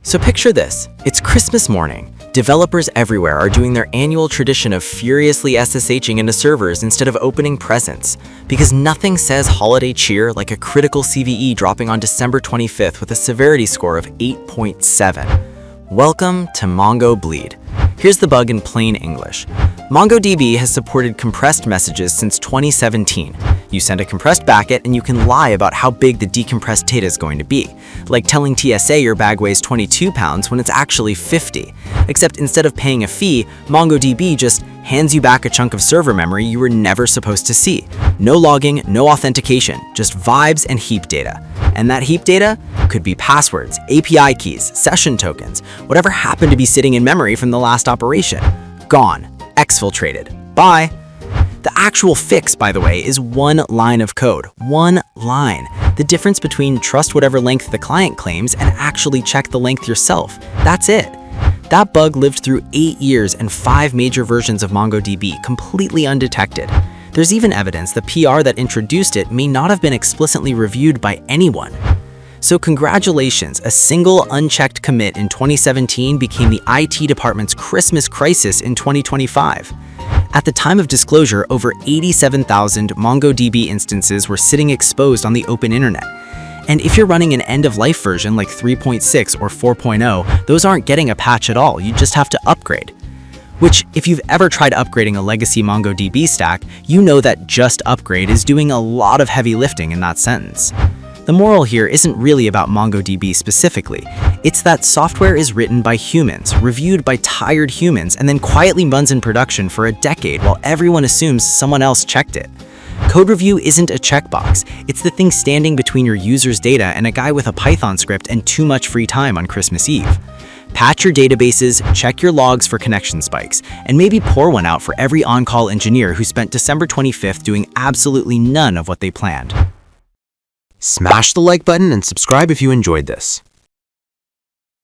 So picture this, it's Christmas morning. Developers everywhere are doing their annual tradition of furiously SSHing into servers instead of opening presents, because nothing says holiday cheer like a critical CVE dropping on December 25th with a severity score of 8.7. Welcome to MongoBleed. Here's the bug in plain English. MongoDB has supported compressed messages since 2017. You send a compressed packet and you can lie about how big the decompressed data is going to be, like telling TSA your bag weighs 22 pounds when it's actually 50. Except instead of paying a fee, MongoDB just hands you back a chunk of server memory you were never supposed to see. No logging, no authentication, just vibes and heap data. And that heap data could be passwords, API keys, session tokens, whatever happened to be sitting in memory from the last operation. Gone. Exfiltrated. Bye. The actual fix, by the way, is one line of code. One line. The difference between trust whatever length the client claims and actually check the length yourself. That's it. That bug lived through 8 years and 5 major versions of MongoDB, completely undetected. There's even evidence the PR that introduced it may not have been explicitly reviewed by anyone. So congratulations, a single unchecked commit in 2017 became the IT department's Christmas crisis in 2025. At the time of disclosure, over 87,000 MongoDB instances were sitting exposed on the open internet. And if you're running an end-of-life version like 3.6 or 4.0, those aren't getting a patch at all, you just have to upgrade. Which, if you've ever tried upgrading a legacy MongoDB stack, you know that just upgrade is doing a lot of heavy lifting in that sentence. The moral here isn't really about MongoDB specifically. It's that software is written by humans, reviewed by tired humans, and then quietly runs in production for a decade while everyone assumes someone else checked it. Code review isn't a checkbox. It's the thing standing between your user's data and a guy with a Python script and too much free time on Christmas Eve. Patch your databases, check your logs for connection spikes, and maybe pour one out for every on-call engineer who spent December 25th doing absolutely none of what they planned. Smash the like button and subscribe if you enjoyed this.